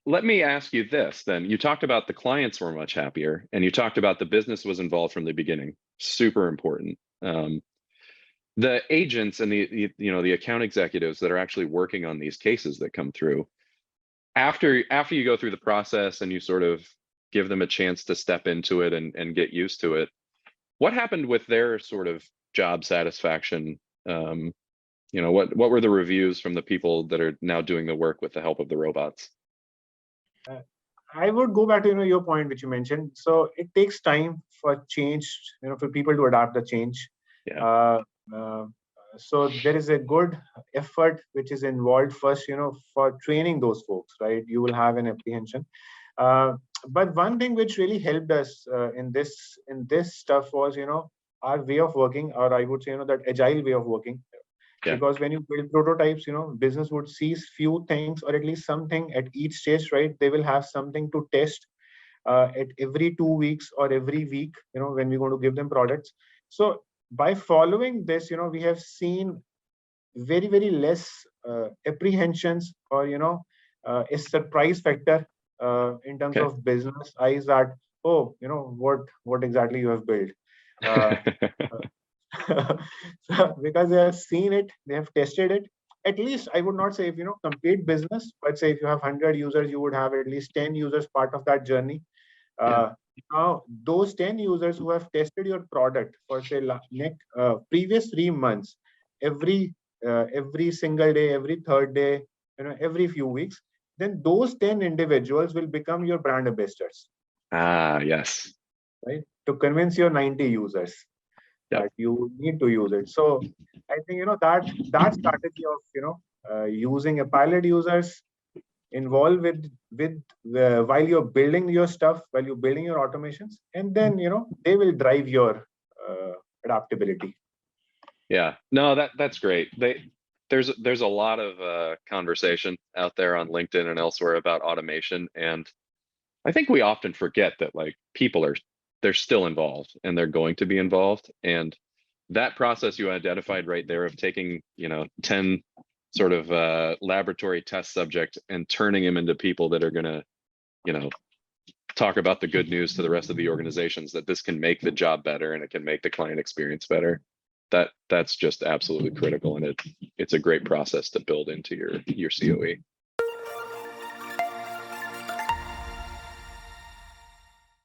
let me ask you this then. You talked about the clients were much happier, and you talked about the business was involved from the beginning. Super important. The agents and the account executives that are actually working on these cases that come through, after you go through the process and you sort of give them a chance to step into it and get used to it, what happened with their sort of job satisfaction? What were the reviews from the people that are now doing the work with the help of the robots? I would go back to your point which you mentioned. So it takes time for change, for people to adapt the change. Yeah. So there is a good effort which is involved first, for training those folks, right? You will have an apprehension. But one thing which really helped us in this stuff was, our way of working, or I would say, that agile way of working. Yeah. Because when you build prototypes, business would see few things, or at least something at each stage, right? They will have something to test at every 2 weeks or every week, when we're going to give them products. So by following this, we have seen very, very less apprehensions, or, a surprise factor in terms of business eyes that, oh, what exactly you have built. Because they have seen it, they have tested it. At least I would not say if complete business, but say if you have 100 users, you would have at least 10 users part of that journey. Now those 10 users who have tested your product for say previous 3 months, every single day, every third day, every few weeks, then those 10 individuals will become your brand ambassadors. Yes. Right, to convince your 90 users. Yep. That you need to use it. So I think that strategy of using a pilot users involved with while you're building your stuff, while you're building your automations, and then they will drive your adaptability. Yeah, no, that's great. There's a lot of conversation out there on LinkedIn and elsewhere about automation, and I think we often forget that people they're still involved, and they're going to be involved. And that process you identified right there of taking 10 sort of laboratory test subject and turning them into people that are going to talk about the good news to the rest of the organizations, that this can make the job better and it can make the client experience better. That's just absolutely critical, and it's a great process to build into your COE.